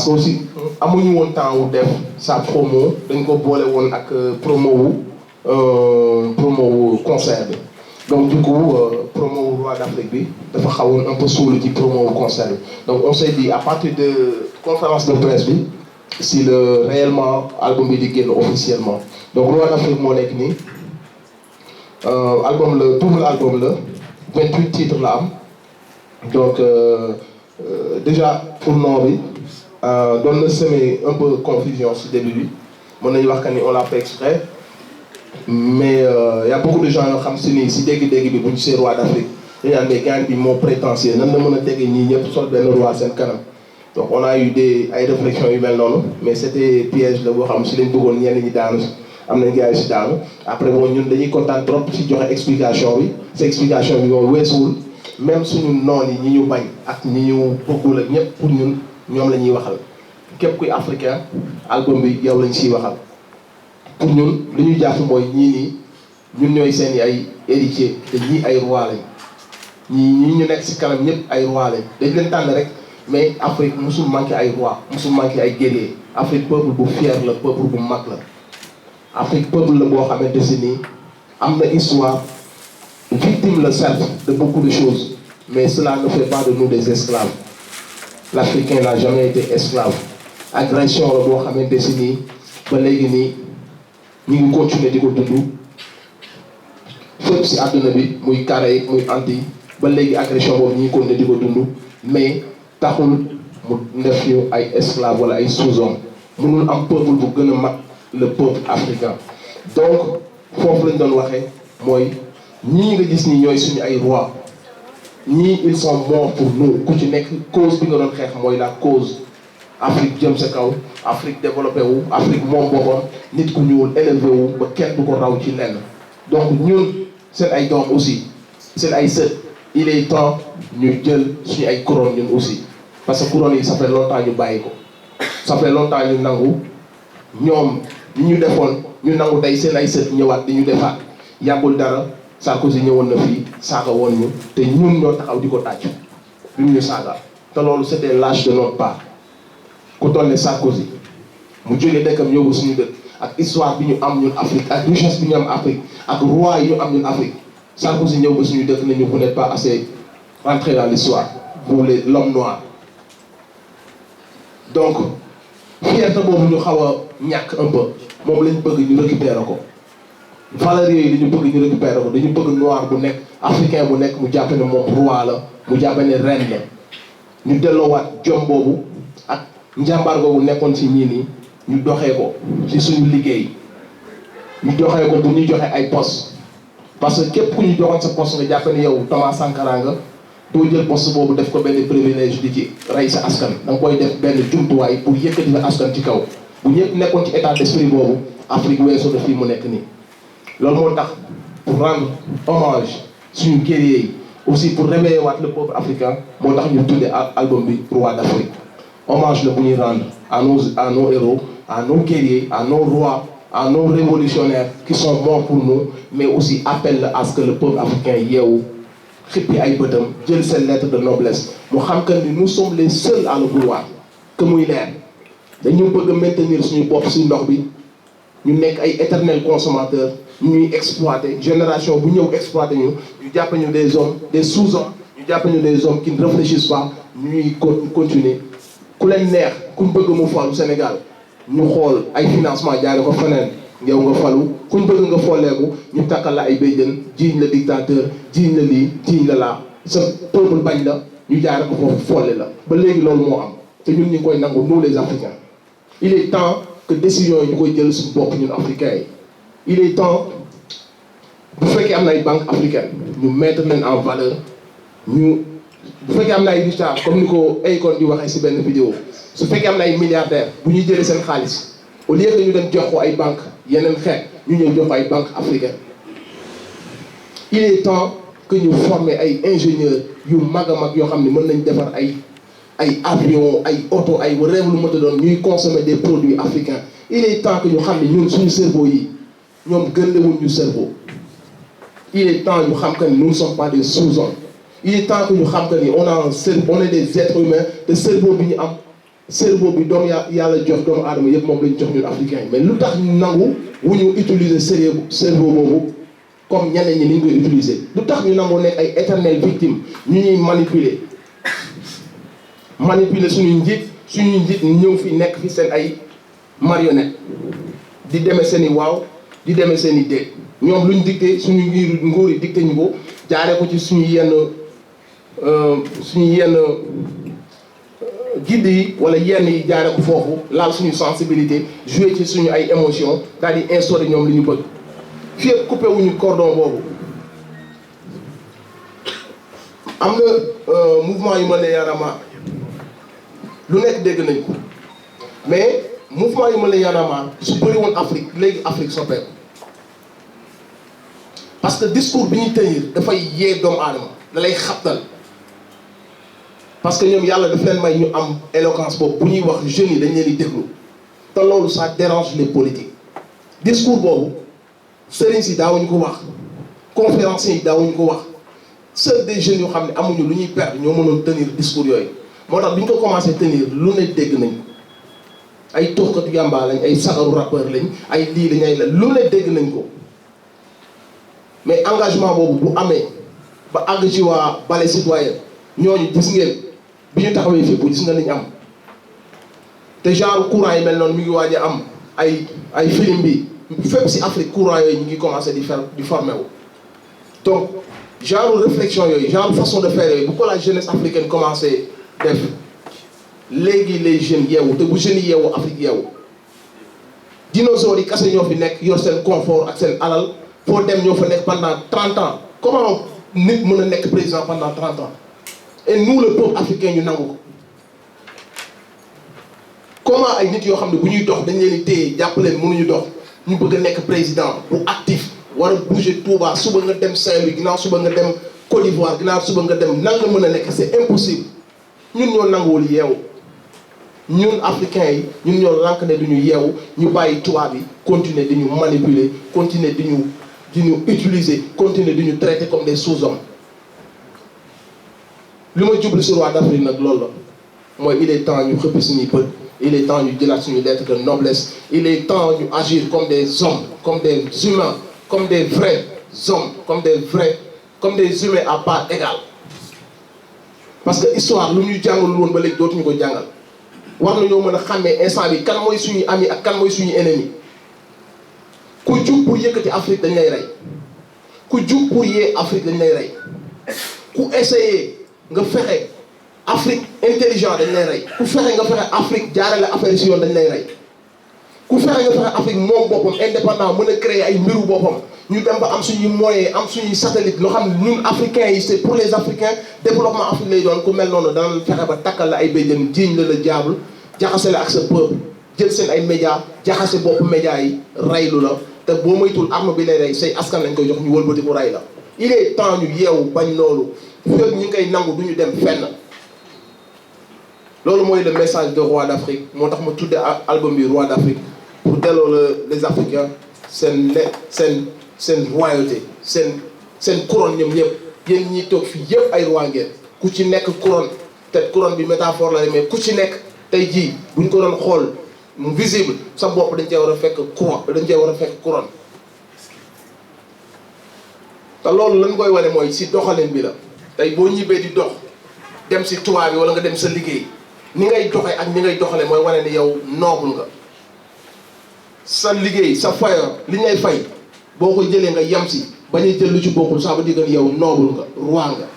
que aussi amuñu woon temps wu def sa promo dañ ko boole woon ak promo wu concert bi donc du coup promo wu Roi d'Afrique bi dafa xawoon un peu suulu ci promo wu concert bi donc on s'est dit à partir de conférence de presse bi si le réellement album bi di génn officiellement donc Roi d'Afrique moo nekk nii album la double album la 28 titres la am donc déjà pour nom bi doon na semer un peu confusion ci début bi mën nañu wax que ni on l'a fait exprès mais y a beaucoup de gens yoo xam si ni si dégg-dégg bi bu ñu see Roi d'Afrique dañu naan mais gars bi moo prétentieux nan la mën a tege ñii ñëpp sol benn roi seen kanam donc on a eu ay réflexions yu mel noonu mais c'était piège la boo xam si lañ bëggoon ñenn ñi daanu am nañ gars yi si daanu après bon ñun dañuy kontaan trop si joxe explication bi sa explication bi moom weesuwul même suñu noon yi ñi ñu bañ ak ñi ñu bëggul ak ñëpp pour ñun ñoom la ñuy waxal képp kuy africain album bi yow lañ siy waxal pour ñun li ñu jàpp mooy ñii nii ñun ñooy seen ay héritier te ñii ay roi lañ ñii ñu nekk si kanam ñëpp ay roi lañ dañ leen tànn rek mais Afrique musul manqué ay roi musul manqué ay guerrier Afrique peuple bu fier la peuple bu mag la Afrique peuple la boo xamante si nii am na histoire victime la certes de beaucoup de choses mais cela ne fait pas de nous des esclaves l'Africain n'a jamais été esclave agression la boo xamante si nii ba léegi nii ñu ngi continuer di ko dund fépp si àdduna bi muy Caraïbes muy Antilles ba léegi agression boobu ñu ngi continuer di ko dund mais taxul mu def ñu ay esclaves wala ay sous-hommes mënul am peuple bu gën a mag le peuple africain donc foofu lañ doon waxee mooy ñii nga gis ni ñooy suñu ay rois ñii ils sont morts pour nous ku ci nekk cause bi nga doon xeex mooy la cause Afrique jëm sa kaw Afrique développé wu Afrique moom boppam nit ku ñuul élevé wu ba kenn du ko raw ci lenn donc ñun seen ay doom aussi seen ay sët il est temps ñu jël suñu ay couronne ñun aussi parce que couronne yi ça fait longtemps ñu bàyyi ko ça fait longtemps ñu nangu ñoom ñi ñu defoon ñu nangu tey seen ay sët ñëwaat di ñu defaat yàggul dara Sarkozy ñëwoon na fii saaga woon ñu te ñun ñoo taxaw di ko tàcc bi ñu saaga te loolu c'était lâche de notre part ku toll ne Sarkozy mu jógee dëkkam yóbbu suñu dëkk ak histoire bi ñu am ñun Afrique ak richesse bi ñu am Afrique ak roi yi ñu am ñun Afrique Sarkozy ñëw ba suñu dëkk nañu vous n'êtes pas assez rentré dans l'histoire pour l'homme noir donc fierté boobu ñu xaw a ñàkk un peu moom lañ bëgg ñu récupérer ko valeurs yooyu dañu bëgg ñu récupérer ko dañu bëgg noir bu nekk africain bu nekk mu jàpp ne moom roi la mu jàpp ne reine la ñu delloowaat jom boobu ak njàmbaar boobu nekkoon ci ñii nii ñu doxee ko ci suñu liggéey ñu doxee ko bu ñu joxe ay poste parce que képp ku ñu joxoon sa poste nga jàpp ne yow Thomas Sankara nga doo jël poste boobu def ko benn privilège di ci rey sa askan da nga koy def benn jumtuwaay pour yëkkati sa askan ci kaw bu ñëpp nekkoon ci état d'esprit boobu Afrique weesoo na fii mu nekk nii loolu moo tax pour rendre hommage suñu guerriers yi aussi pour réveiller waat le peuple africain moo tax ñu tuddee album bi Roi d'Afrique hommage la bu ñuy rendre à nos héros à nos guerriers à nos rois à nos révolutionnaires qui sont morts pour nous mais aussi appel à ce que le peuple africain yeewu xippi ay bëtam jël seen lettre de noblesse mu xam que ni nous sommes les seuls à le vouloir que muy leer dañu bëgg a maintenir suñu bopp si ndox bi ñu nekk ay éternels consommateurs ñuy exploiter génération bu ñëw exploiter ñu jàpp ñu des hommes des sous-hommes ñu jàpp ñu des hommes qui ne réfléchissent pas ñuy continuer ku leen neex ku bëgg mu falu Sénégal ñu xool ay financement jaare ko feneen yow nga falu ku bëgg nga folleeku ñu takkal la ay béjjën jiiñ la dictateur jiiñ la lii jiiñ la laa sa peuple bañ la ñu jaare ko foofu folle la ba léegi loolu moo am te ñun ñu ngi koy nangu nous les Africains il est temps que décision yi ñu koy jël suñu bopp ñun Africains yi il est temps bu fekkee am na ay banques africaines ñu mettre leen en valeur ñu bu fekkee am na ay richards comme ni ko Akon di waxee ci benn vidéo su fekkee am na ay milliardaires bu ñuy jëlee seen xaalis au lieu que ñu dem jox ko ay banques yeneen xeet ñu ñëw jox ko ay banques africaines il est temps que ñu former ay ingénieurs yu mag a mag yoo xam ne mën nañ defar ay avion ay auto ay réew lu mënta doon ñuy consommer des produits africains il est temps que ñu xam ne ñun suñu cerveau yi ñoom gën la wuñ ñu cerveau il est temps ñu xam que nous ne sommes pas des sous-hommes il est temps que ñu xam que ni on est des êtres humains te cerveau bi ñu am cerveau bi doom yàlla jox doomu aadama yëpp moom lañ jox ñun africains yi mais lu tax ñu nangu wu ñu utiliser cerveau boobu comme ñeneen ñi ni ñu koy utiliser lu tax ñu nangu nekk ay éternelles victimes ñu ñuy manipuler suñu njiit ñëw fi nekk fi seen ay marionnette di demee seen i waaw di demee seen i déet ñoom luñ dicté suñu nguur yi dicté ñu ko jaaree ko ci suñu yenn guide yi wala yenn yi jaaree ko foofu laal suñu sensibilité jouer ci suñu ay émotion daal di instaurer ñoom li ñu bëgg fii ak coupé wuñu cordon boobu am na mouvement yu mel ne Y'en a marre lu nekk dégg nañ ko mais mouvement yu mel ne Y'en a marre su bëri woon Afrique léegi Afrique soppeeku parce que discours bi ñuy tenir dafay yee doomu aadama da lay xabtal parce que ñoom yàlla daf leen may ñu am éloquence boobu bu ñuy wax jeunes yi dañ leen di déglu te loolu ça dérange les politiques discours boobu sëriñ si daawuñu ko wax conférenciers yi daawuñu ko wax seuls des jeunes yoo xam ne amuñu lu ñuy perdre ñoo mënoon tenir discours yooyu moo tax bi ñu ko commencé tenir lu ne dégg nañ ko ay tuxkatu yàmbaa lañ ay sagaru rappeur lañ ay lii lañ ay la lu ne dégg nañ ko mais engagement boobu bu amee ba àgg ci waa balai citoyen ñooñu gis ngeen bi ñu taxawee fépp gis nga liñ am te genre courant yi mel noonu mi ngi waaj a am ay film bi fépp si Afrique courant yooyu ñu ngi commencé di former wu donc genre réflexion yooyu genre façon de faire yooyu bu ko la jeunesse africaine commencé def léegi les jeunes yeewu te bu jeunes yi yeewu Afrique yeewu dinosaures yi kase ñoo fi nekk yor seen confort ak seen alal foo dem ñoo fa nekk pendant 30 ans comment nit mën a nekk président pendant 30 ans et nous le peuple africain ñu nangu ko comment ay nit yoo xam ne bu ñuy dox dañ leen di téye jàpp leen mënuñu dox ñu bëgg a nekk président bu actif war a bouger Touba suba nga dem Saint-Louis ginnaaw suba nga dem Côte d'Ivoire ginnaaw suba nga dem nan nga mën a nekk c'est impossible ñun ñoo nanguwul yeewu ñun africains yi ñun ñoo lànk ne du ñu yeewu ñu bàyyi tubaab yi continuer di ñu manipuler continuer di ñu utiliser continuer di ñu traiter comme des sous-hommes li ma jublu si roi d'Afrique nag loolu la mooy il est temps ñu xëppi suñuy bët il est temps ñu jëlaat suñu lettre de noblesse il est temps ñu agir comme des hommes comme des humains comme des vrais hommes comme des humains à part égale parce que histoire lu ñu jàngal woon ba léegi dootuñu ko jàngal war nañoo mën a xàmmee instant bi kan mooy suñuy ami ak kan mooy suñuy ennemi ku jug pour yëkkati Afrique dañ lay rey ku jug pour yee Afrique dañ lay rey ku essayer nga fexe Afrique intelligent dañ lay rey ku fexe nga fexe Afrique jaarale affaire si yoon dañ lay rey ku fexe nga fexe Afrique moom boppam indépendant mën a créer ay mbiru boppam ñu dem ba am suñuy moyens am suñuy satellite loo xam ne ñun africains yi c'est pour les africains développement Afrique lay doon ku mel noonu dana fexe ba takkal la ay béjjën jiiñ la jaabul jaxase la ak sa peuple jël seen ay médias jaxase bopp médias yi reylu la te boo moytul arme bi lay rey say askan lañ koy jox ñu wëlbati ku rey la il est temps ñu yeewu bañ loolu fépp ñu ngi koy nangu du ñu dem fenn loolu mooy le message de Roi d'Afrique moo tax ma tudde album bi Roi d'Afrique pour delloo les Africains seen royauté seen couronne ñoom ñëpp yéen ñi toog fii yëpp ay roi ngeen ku ci nekk couronne te couronne bi métaphore la mais ku ci nekk tey jii buñ ko doon xool mu visible sa bopp dañ cee war a fekk couronne te loolu lañ koy wane mooy si doxalin bi la tey boo ñibbee di dox dem si tubaab bi wala nga dem sa liggéey ni ngay doxee ak ni ngay doxalee mooy wane ni yow noble nga sa liggéey sa fayoor li ngay fay boo ko jëlee nga yem si bañ a jël lu ci bokkul ça veut dire que yow noble nga roi nga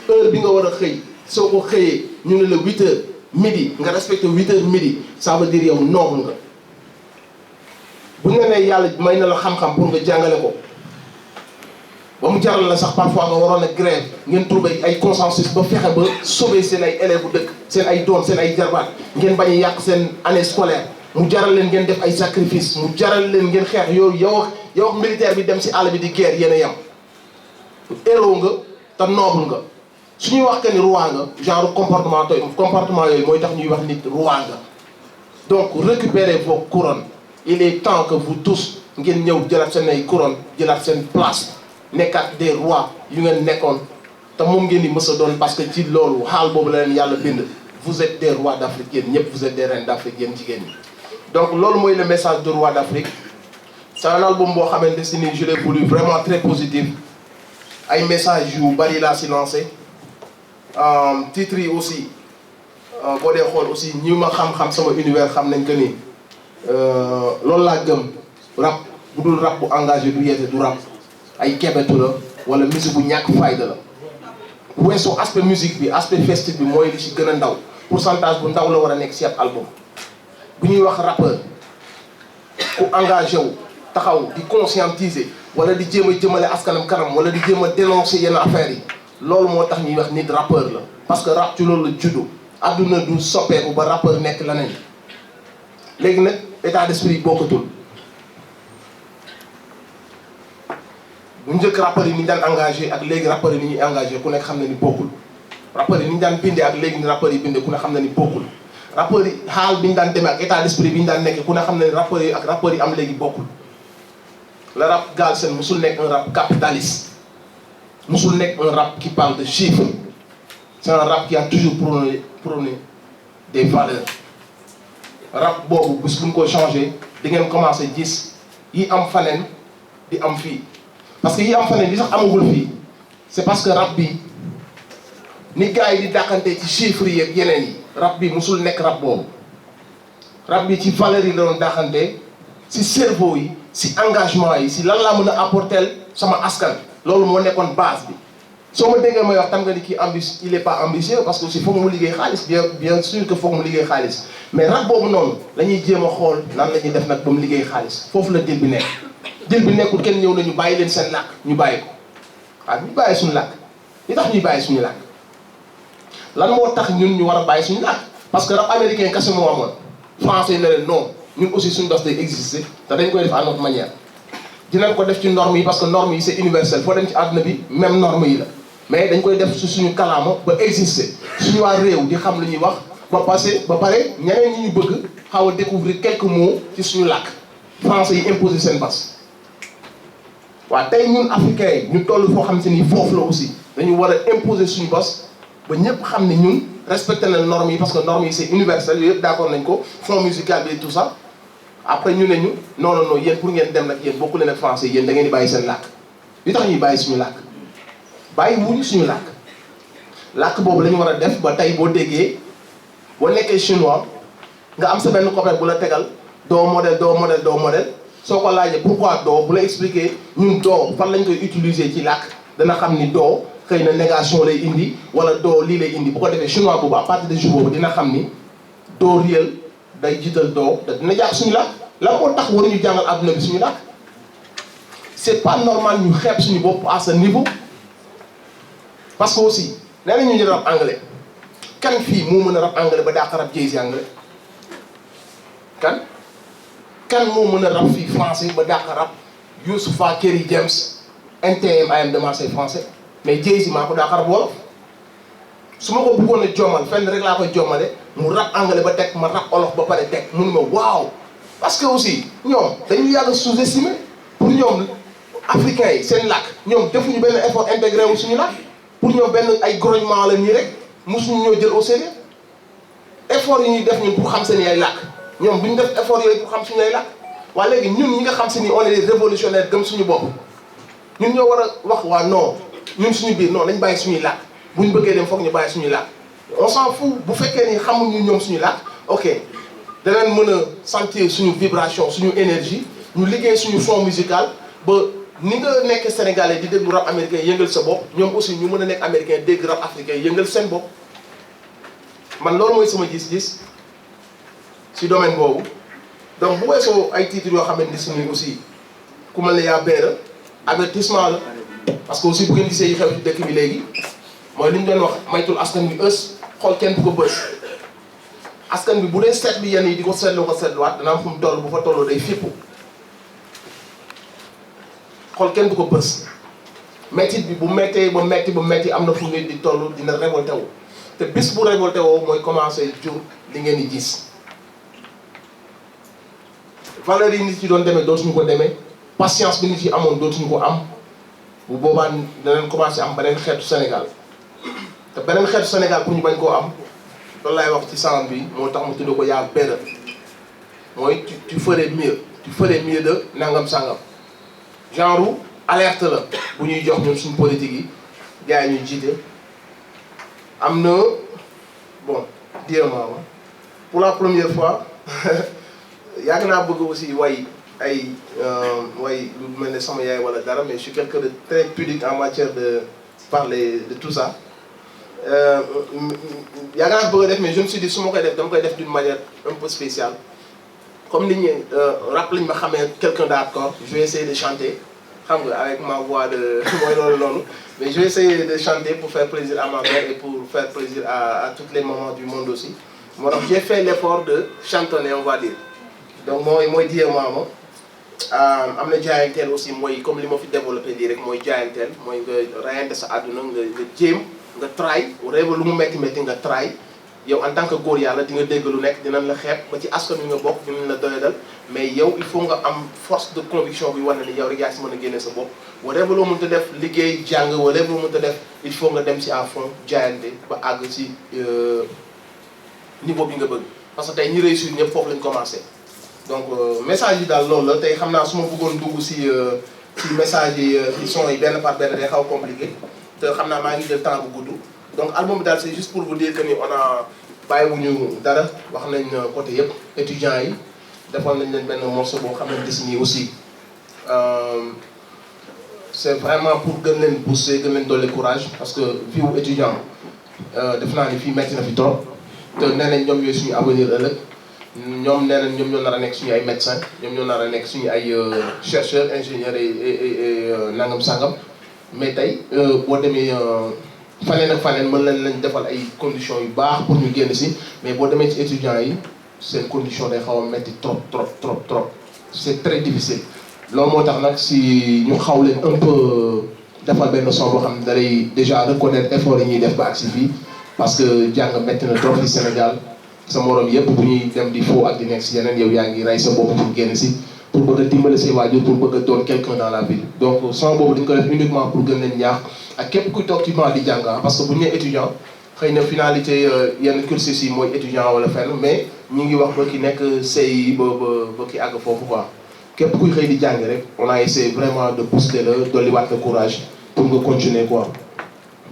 heure bi nga war a xëy soo ko xëyee ñu ne la 8 heures midi nga respecté 8 heures midi ça veut dire yow noble nga bu nga nee yàlla may na la xam-xam pour nga jàngale ko ba mu jaral la sax parfois nga waroon a grève ngeen trouver ay consensus ba fexe ba sauver seen ay élèves bu dëkk seen ay doom seen ay jarbaat ngeen bañ a yàq seen année scolaire mu jaral leen ngeen def ay sacrifice mu jaral leen ngeen xeex yow ak militaire bi dem si àll bi di guerre yéen a yem héros nga te noble nga su ñuy wax que ni roi nga genre comportement yooyu mooy tax ñuy wax nit roi nga donc récupérez vos couronnes il est temps que vous tous ngeen ñëw jëlaat seen ay couronnes jëlaat seen place nekkaat des rois yu ngeen nekkoon te moom ngeen di mës a doon parce que ci loolu xaal boobu la leen yàlla bind vous êtes des rois d'Afrique yéen ñëpp vous êtes des reines d'Afrique yéen jigéen ñi. donc loolu mooy le message de roi d'Afrique. c'est un album boo xamante ni je l'ai voulu vraiment très positif ay messages yu bari laa si lancé titres yi aussi boo dee xool aussi ñi ma xam-xam sama univers xam nañ que ni loolu laa gëm rap bu dul rap bu engagé du yeete du rap ay kebetu la wala musique bu ñàkk fayda la. weesoo aspect musique bi aspect festif bi mooy li ci gën a ndaw pourcentage bu ndaw la war a nekk ci ab album bu ñuy wax rappeur ku engagé wu taxaw di conscientiser wala di jéem a jëmale askanam kanam wala di jéem a dénoncer yenn affaires yi loolu moo tax ñuy wax nit rappeur la parce que rap ci loolu la juddu adduna du soppeeku ba rappeur nekk leneen léegi nag état d'esprit bokkatul bu njëkk rappeurs yi ni ñu daan engagé ak léegi rappeurs yi ni ñuy engagé ku nekk xam na ni bokkul rappeurs yi ni ñu daan bindee ak léegi ni rappeurs yi bindee ku ne xam na ni bokkul rappeurs yi xaal bi ñu daan demee ak état d'esprit bi ñu daan nekkee ku ne xam na ni rappeurs yi ak rappeurs yi am léegi bokkul le rap Galsen musul nekk un rap capitaliste musul nekk un rap qui parle de chiffres c'est un rap qui a toujours prôné des valeurs rap boobu bis bu ñu ko changé di ngeen commencé gis yi am faneen di am fii parce que yi am faneen di sax amagul fii c'est parce que rap bi ni gars yi di dàqante ci chiffres yi ak yeneen yi rap bi musul nekk rap boobu rap bi ci valeurs yi la doon dàqante si cerveau yi si engagement yi si lan laa mën a apporter sama askan loolu moo nekkoon base bi soo ma déggee may wax tam nga ni kii il est pas ambitieux parce que aussi foog mu liggéey xaalis bien sûr que foog mu liggéey xaalis mais rap boobu noonu la ñuy jéem a xool nan la ñuy def nag ba mu liggéey xaalis foofu la dil bi nekk dil bi nekkul kenn ñëw nañu bàyyi leen seen làkk ñu bàyyi ko waaw ñu bàyyi suñu làkk li tax ñuy bàyyi suñu làkk lan moo tax ñun ñu war a bàyyi suñu làkk parce que rap américain kese moo amoon français yi ne leen non ñun aussi suñu dos day exister te dañ koy def à notre manière dinañ ko def ci normes yi parce que normes yi c'est universel foo dem ci àdduna bi même normes yi la mais dañ koy def ci suñu kalaama ba exister suñu waa réew di xam lu ñuy wax ba pare ñeneen ñi ñu bëgg xaw a découvrir quelques mots ci suñu làkk français yi imposer seen bas waaw tey ñun africains yi ñu toll foo xam se ni foofu la aussi dañu war a imposer suñu bas ba ñëpp xam ne ñun respecté na normes yi parce que normes yi c'est universel yooyu yëpp d'accord nañ ko fond musical bi et tout ça après ñu ne ñu non non non yéen pour ngeen dem nag yéen bokku leen ak français yéen da ngeen di bàyyi seen làkk li tax ñuy bàyyi suñu làkk bàyyi wuñu suñu làkk boobu la ñu war a def ba tey boo déggee boo nekkee chinois nga am sa benn copain bu la tegal doo modèle soo ko laajee pourquoi doo bu la expliquer ñun doo fan lañ koy utiliser ci làkk dana xam ni doo xëy na négation lay indi wala doo lii lay indi bu ko defee chinois boobu à partir de jour boobu dina xam ni doo réel day jiital doo da dina jàpp suñu làkk la moo tax waruñu jàngal àdduna bi suñu làkk c'est pas normal ñu xeeb suñu bopp à ce niveau parce que aussi nee nañu ñu rap anglais kan fii moo mën a rap anglais ba dàq rap Jay-Z anglais kan moo mën a rap fii français ba dàq rap Youssoupha Kerry James NTM I am de Marseille français mais Jay-Z maa ko dàq rap wolof su ma ko bëggoon a jommal fenn rek laa koy jommale mu rap anglais ba teg ma rap olof ba pare teg mënu ma waaw parce que aussi ñoom dañu yàgg sous-estimé pour ñoom africains yi seen làkk ñoom defuñu benn effort intégré wu suñu làkk pour ñoom benn ay grognement la nii rek mosuñu ñoo jël au sérieux effort yi ñuy def ñun pour xam seen ay làkk ñoom duñu def effort yooyu pour xam suñu ay làkk waaye léegi ñun ñi nga xam se ni on est des révolutionnaires gëm suñu bopp ñun ñoo war a wax waa non ñun suñu biir non nañ bàyyi suñuy làkk buñ bëggee dem foog ñu bàyyi suñuy làkk on s'en fout bu fekkee ni xamuñu ñoom suñu làkk ok danañ mën a sentir suñu vibration suñu énergie ñu liggéey suñu fond musical ba ni nga nekk sénégalais di déglu rap américain yëngal sa bopp ñoom aussi ñu mën a nekk américain dégg rap africain yëngal seen bopp man loolu mooy sama gis-gis ci domaine boobu donc bu weesoo ay titres yoo xamante ni si nii aussi ku mel ne yaa beera avertissement la parce que aussi bu ngeen gisee yi xew ci dëkk bi léegi mooy li ñu doon wax maytul askan bi ës xool kenn du ko bës askan bi bu dee seetlu yenn yi di ko seetloo ko seetluwaat dana am fu mu toll bu fa tolloo day fippu xool kenn du ko bës métit bi bu méttee ba métti am na fu nit di toll dina révolté wu te bis bu révolté woo mooy commencé jur li ngeen di gis valeurs yi nit yi doon demee dootuñu ko demee patience bi nit yi amoon dootuñu ko am bu boobaa danañ commencé am beneen xeetu Sénégal te beneen xeetu Sénégal pour ñu bañ koo am loolu laay wax ci sound bi moo tax mu tudd ko yaa better mooy tu ferais mieux de nangam sangam genre alerte la bu ñuy jox ñun suñu politique yi gars yi ñuy jiite am na bon diema pour la première fois yàgg naa bëgg aussi way ay way lu mel ne sama yaay wala dara mais je suis quelqu'un de très pudique en matière de parler de tout ça yàgg naa bëgg a def mais je me suis dit su ma koy def dama koy def d'une manière un peu spéciale comme nit ñi rap lañ ma xamee quelqu'un d'hardcore je vais essayer de chanter xam nga avec ma voix de mooy loolu noonu mais je vais essayer de chanter pour faire plaisir à ma mère et pour faire plaisir à toutes les mamans du monde aussi moo tax j'ai fait l'effort de chantonner on va dire donc mooy diemaama am na jaayanteel aussi mooy comme li ma fi développé lii rek mooy jaayanteel mooy nga rayante sa àdduna nga jéem nga try réew lu mu métti nga try yow en tant que góor yàlla di nga dégg lu nekk dinañ la xeeb ba ci askan wi nga bokk dinañ la doyadal mais yow il faut nga am force de conviction bi wane ni yow rek yaa si mën a génne sa bopp wala loo mënta def liggéey jàng wala loo mënta def il faut nga dem si à fond jaayante ba àgg si niveau bi nga bëgg parce que tey ñi réussir ñëpp foofu lañ commencé donc message yi daal loolu la tey xam naa su ma bëggoon dugg si message yi ci son yi benn par benn day xaw compliqué te xam naa maa ngi jël temps bu gudd donc album bi daal c'est juste pour vous dire que ni on a bàyyiwuñu dara wax nañ côté yëpp étudiants yi defal nañ leen benn morceau boo xamante ni aussi c'est vraiment pour gën leen booster gën leen dolli courage parce que vie wu étudiant def naa ni fii metti na fi trop te nee nañ ñoom ñooy suñu avenir ëllëg ñoom nee nañ ñoom ñoo nar a nekk suñu ay médecins ñoom ñoo nar a nekk suñu ay chercheurs ingénieurs et nangam sangam mais tey boo demee faneen ak faneen mën lañ defal ay conditions yu baax pour ñu génn si mais boo demee ci étudiants yi seen condition day xaw a metti trop c'est très difficile loolu moo tax nag si ñu xaw leen un peu defal benn son boo xam ne dalay déjà reconnaître effort yi ñuy def ba agsi fii parce que jàng metti na trop fi Sénégal sa morom yëpp bu ñuy dem di foo ak di nekk si yeneen yow yaa ngi rey sa bopp pour génn si pour bëgg a dimbale say waajur pour bëgg a doon quelqu'un dans la vie donc son boobu dañ ko def uniquement pour gën leen ñaax ak képp kuy toog ci banc di jàng parce que bu ñu nee étudiant xëy na finalité yenn cursus yi mooy étudiant wala fenn mais ñi ngi wax ba ki nekk CI ba ki àgg foofu quoi képp kuy xëy di jàng rek on a essayé vraiment de booster la dolliwaat le courage pour nga continuer quoi.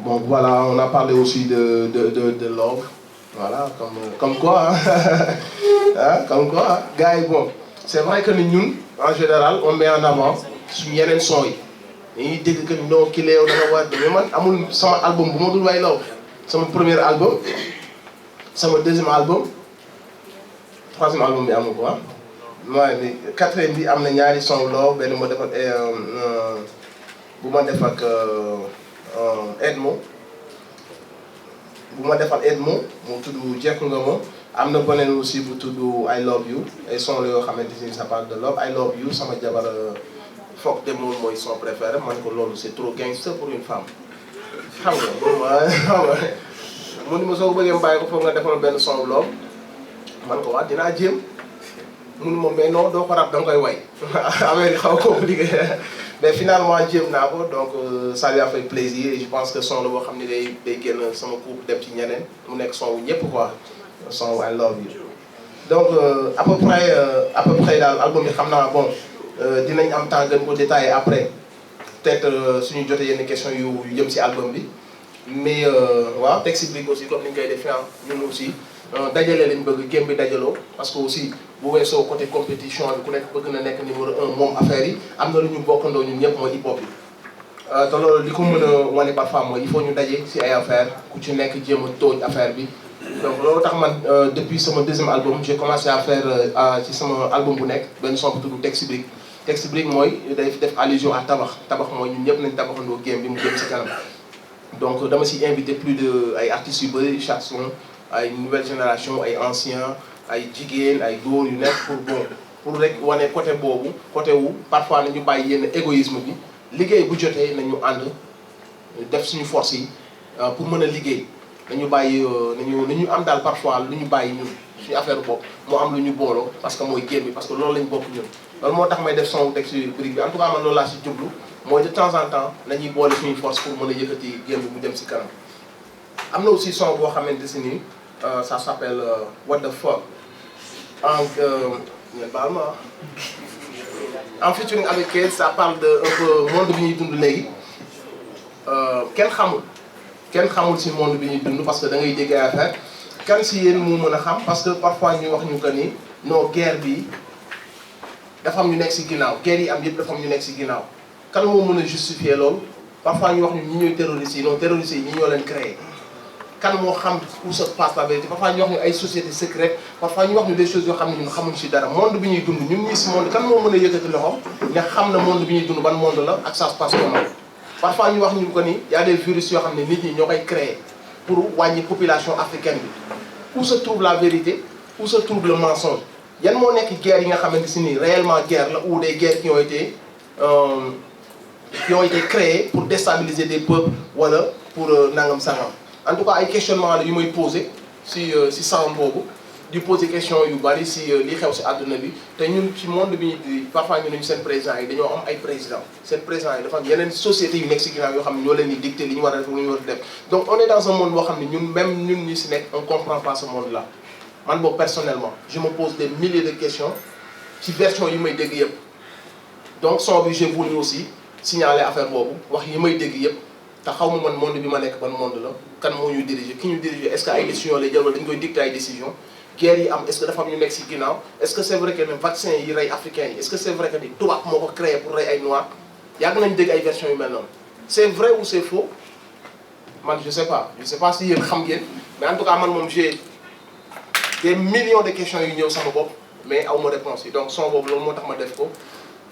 Donc voilà, on a parlé aussi de love, voilà, comme quoi, hein, comme quoi, gars, bon, c'est vrai que nous, en général, on met en avant sur yeneen son yi dañuy dégg que non ki leew danga war mais man amul sama album bu ma dul way love sama premier album sama deuxième album troisième album bi amul quoi mooy quatrième bi am na ñaari son love benn ma def ak bu ma def ak Edmo bu ma defal Edmo mu tudd jekku nga ma am na beneen aussi bu tudd I love you ay son la yoo xamante ni ça parle de love I love you sama jabar foog de moom mooy son préféré man ko loolu c'est trop gangster pour une femme xam nga moom mu ni ma soo ko bëggee bàyyi ko foog nga defal benn son love man ko wax dinaa jéem mu ni ma mais non doo ko rap da nga koy way affaire yi xaw a compliqué mais finalement jéem naa ko donc ça lui a fait plaisir et je pense que son la boo xam ne day génn sama couple dem ci ñeneen mu nekk son wu ñëpp quoi son wu I love you donc à peu près daal album bi xam naa bon dinañ am temps gën ko détailler après peut-être suñu jotee yenn question yu jëm ci album bi mais waaw texte bi aussi comme ni ñu koy defee ñun aussi dajale lañ bëgg game bi dajaloo parce que aussi bu weesoo côté compétition bi ku nekk bëgg na nekk numéro 1 moom affaire yi am na lu ñu bokkandoo ñun ñëpp mooy hip hop bi te loolu li ko mën a wane parfois mooy il faut ñu daje ci ay affaire ku ci nekk jéem a tooj affaire bi donc loolu tax man depuis sama deuxième album j'ai commencé à faire ci sama album bu nekk benn son bu tudd Texte Brick mooy day def allusion à tabax mooy ñun ñëpp nañ tabaxandoo game bi mu jëm ci kanam donc dama si invité plus de ay artistes yu bëri chaque son ay nouvelle génération ay anciens ay jigéen ay góor yu nekk pour rek wane côté boobu côté wu parfois nañu bàyyi yenn égoïsme bi liggéey bu jotee nañu ànd def suñu force yi pour mën a liggéey nañu bàyyi nañu am daal parfois lu ñu bàyyi ñun suñu affaire bopp moo am lu ñu booloo parce que mooy génn bi parce que loolu lañ bokk ñun loolu moo tax may def son Texte Brick bi en tout cas man loolu laa si jublu mooy de temps en temps nañuy boole suñuy force pour mën a yëkkati génn bi mu dem si kanam am na aussi son boo xamante si nii ça s'appelle What the Fuck. En featuring avec elle, ça parle de un peu monde bi ñuy dund léegi kenn xamul ci monde bi ñuy dund parce que da ngay dégg ay affaire kan si yéen moo mën a xam parce que parfois ñu wax ñu que ni non guerre bi dafa am ñu nekk ci ginnaaw guerre yi am yëpp dafa am ñu nekk ci ginnaaw kan moo mën a justifier loolu parfois ñu wax ñu ñi ñooy terroristes yi non terroristes yi ñi ñoo leen créé kan moo xam où se passe la vérité parfois ñu wax ñu ay sociétés secrètes parfois ñu wax ñu des choses yoo xam ne ñun xamuñ ci dara monde bi ñuy dund ñun ñii ci monde kan moo mën a yëkkati loxoom nga xam ne monde bi ñuy dund ban monde la ak ça se passe comment parfois ñu wax ñu ko ni y a des virus yoo xam ne nit ñi ñoo koy créé pour wàññi population africaine bi où se trouve la vérité où se trouve le mensonge yan moo nekk guerre yi nga xamante ci nii réellement guerre la ou des guerres qui ont été créées pour déstabiliser des peuples wala pour nangam sangam en tout cas ay questionnement la yu may posé si sawam boobu di poser question yu bari si li xew si àdduna bi te ñun ci monde bi ñu parfois ñu ne seen présidents yi dañoo am ay présidents seen présidents yi dafa am yeneen sociétés yu nekk si ginnaaw yoo xam ne ñoo leen di dicter li ñu war a def lu ñu war a def donc on est dans un monde boo xam ne ñun même ñun ñi si nekk on comprend pas ce monde là man boobu personnellement je me pose des milliers de questions ci version yi may dégg yëpp donc son bi j'ai voulu aussi signaler affaire boobu wax yi may dégg yëpp te xaw ma man monde bi ma nekk ban monde la kan moo ñu diriger ki ñu diriger est-ce que ay décisions lay jël wala dañu koy dicter ay décisions guerre yi am est-ce que dafa am ñu nekk ci ginnaaw est-ce que c'est vrai que même vaccin yi rey africains yi est-ce que c'est vrai que ni tubaab moo ko créé pour rey ay noirs yàgg nañu dégg ay versions yu mel noonu c'est vrai ou c'est faux man je sais pas si yéen xam ngeen mais en tout cas man moom j'ai des millions de questions yu ñëw sama bopp mais aw ma réponse yi donc son boobu loolu moo tax ma def ko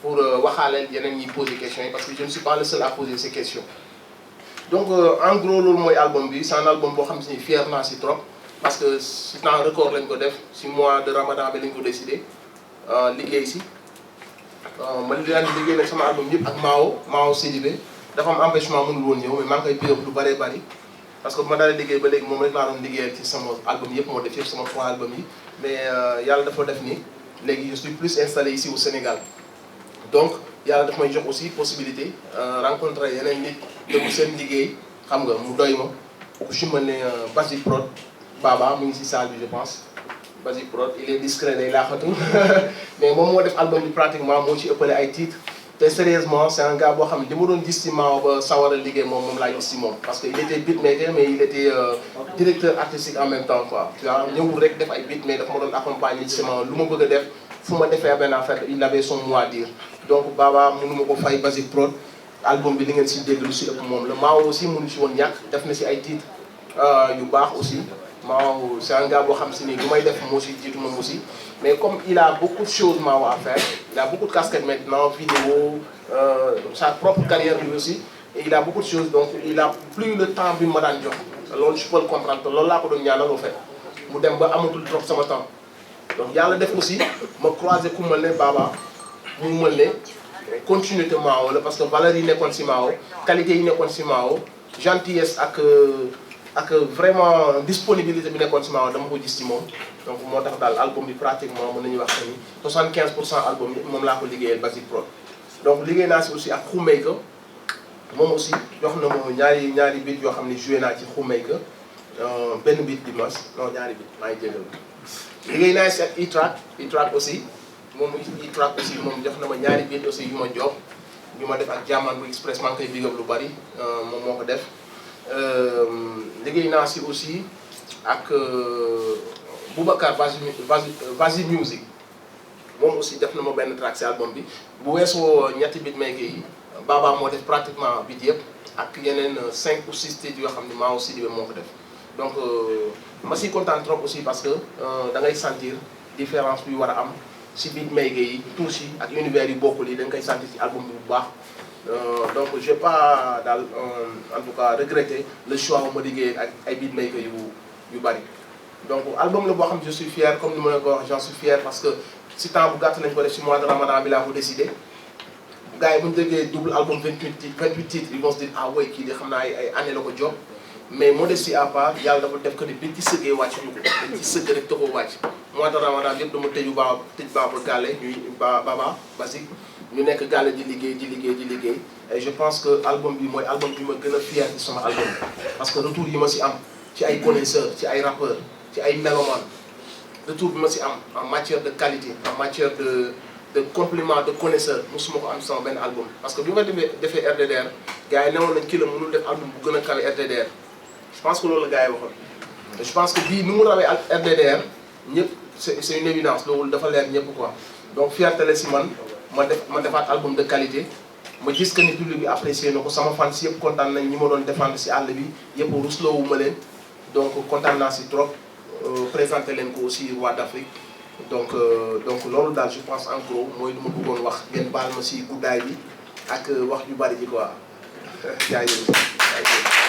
pour waxaaleel yeneen ñi poser questions yi parce que je ne suis pas le seul à poser ces questions donc en gros loolu mooy album bi c'est un album boo xam si ni fier naa si trop parce que si temps record lañ ko def si mois de Ramadan bi lañ ko décidé liggéey si man daan liggéey nag sama album yëpp ak Mao Sidibé dafa am empêchement mënul woon ñëw mais maa ngi koy bigab lu bëree bëri parce que bu ma dalee liggéey ba léegi moom rek laa doon liggéeyal ci sama album yëpp moo def yëpp sama 3 album yi mais yàlla dafa def ni léegi je suis plus installé ici au Sénégal donc yàlla daf may jox aussi possibilité rencontrer yeneen nit déglu seen liggéey xam nga mu doy ma ku ci mel ne Basic Prod Baba mu ngi ci salle bi je pense Basic Prod il est discret day laaxatu mais moom moo def album bi pratiquement moo ci ëppale ay titres te sérieusement c'est un gars boo xam ne li ma doon gis ci Mao ba sawar a liggéey moom laa gis ci moom parce que il était beatmaker mais il était directeur artistique en même temps quoi tu vois ñëwul rek def ay beat mais dafa ma doon accompagner ci sama lu ma bëgg a def fu ma defee benn affaire il avait son mot à dire donc Baba mënu ma ko fay Basic Prod album bi li ngeen si dégg lu si ëpp moom la Mao aussi mënu si woon ñàkk def na si ay titres yu baax aussi Mao c'est un gars boo xam si ni lu may def moo si jiitu moom aussi mais comme il a beaucoup de choses Mao à faire il a beaucoup de casquettes maintenant vidéo sa propre carrière lui aussi et il a beaucoup de choses donc il a plus le temps bi ma daan jox loolu je peux le comprendre te loolu laa ko doon ñaanal au fait mu dem ba amatul trop sama temps donc yàlla def aussi ma croisé ku mel ne Baba mu mel ne continuité Mao la parce que valeurs yi nekkoon ci Mao qualité yi nekkoon ci Mao gentillesse ak vraiment disponibilité bi nekkoon ci Mao dama ko gis ci moom donc moo tax daal album bi pratiquement mën nañu wax que ni 75% album bi moom laa ko liggéeyal Basic Prod donc liggéey naa ci aussi ak Khoumeyka moom aussi jox na ma ñaari beat yoo xam ne joué naa ci Khoumeyka benn beat dimanche non ñaari beat maa ngi jégal liggéey naa ci ak E-Track aussi moom E-Track aussi moom jox na ma ñaari beat aussi yu ma jox yu ma def ak Jaman bu Express maa ngi koy bigab lu bari moom moo ko def liggéey naa ci aussi ak Boubacar Vazi Music moom aussi def na ma benn track ci album bi bu weesoo ñetti beatmaker yi Baba moo def pratiquement beat yëpp ak yeneen 5 ou 6 titres yoo xam ne Mao Sidibé moo ko def donc ma si content trop aussi parce que da ngay sentir différence bi war a am si beatmaker yi touche yi ak univers yu bokkul yi da nga koy sentir ci album bi bu baax donc j'ai pas daal en tout cas regretté le choix ma liggéey ak ay beatmaker yu bari donc album la boo xam ne je suis fier comme ni ma la ko wax j'en suis fier parce que si temps bu gàtt nañ ko def si mois de Ramadan bi laa ko décidé gars yi bu ñu déggee double album 28 titres ils vont se dire ah ouais kii de xam naa ay année la ko job mais modestie à part yàlla dafa def que ni biñ ci sëggee wàcc ñu ko dañ ci sëgg rek te ko wàcc mois de Ramadan yëpp dama tëju Baba Gallé ñuy Baba Basic ñu nekk Gallé di liggéey et je pense que album bi mooy album bi ma gën a fier ci sama album parce que retour yi ma si am ci ay connaisseurs ci ay rappeurs ci ay mélomanes retour bi ma si am en matière de qualité en matière de compliment de connaisseur mosuma ko am sama benn album. parce que bi ma defee RDDR gars yi newoon nañ kii la mënul def album bu gën a kawe RDDR je pense que loolu la gars yi waxoon te je pense que bii ni mu rawee ak RDDR ñëpp c'est une évidence loolu dafa leer ñëpp quoi. donc fierté la si man ma defaat album de qualité ma gis que ni public bi apprécié na ko sama fans yëpp kontaan nañ ñi ma doon défendre si àll bi yëpp rusloowu ma leen donc kontaan naa si trop présenté leen ko aussi waa d'Afrique donc loolu daal je pense en gros mooy lu ma bëggoon wax ngeen baal ma si guddaay bi ak wax ju bari ji quoi jaajëf.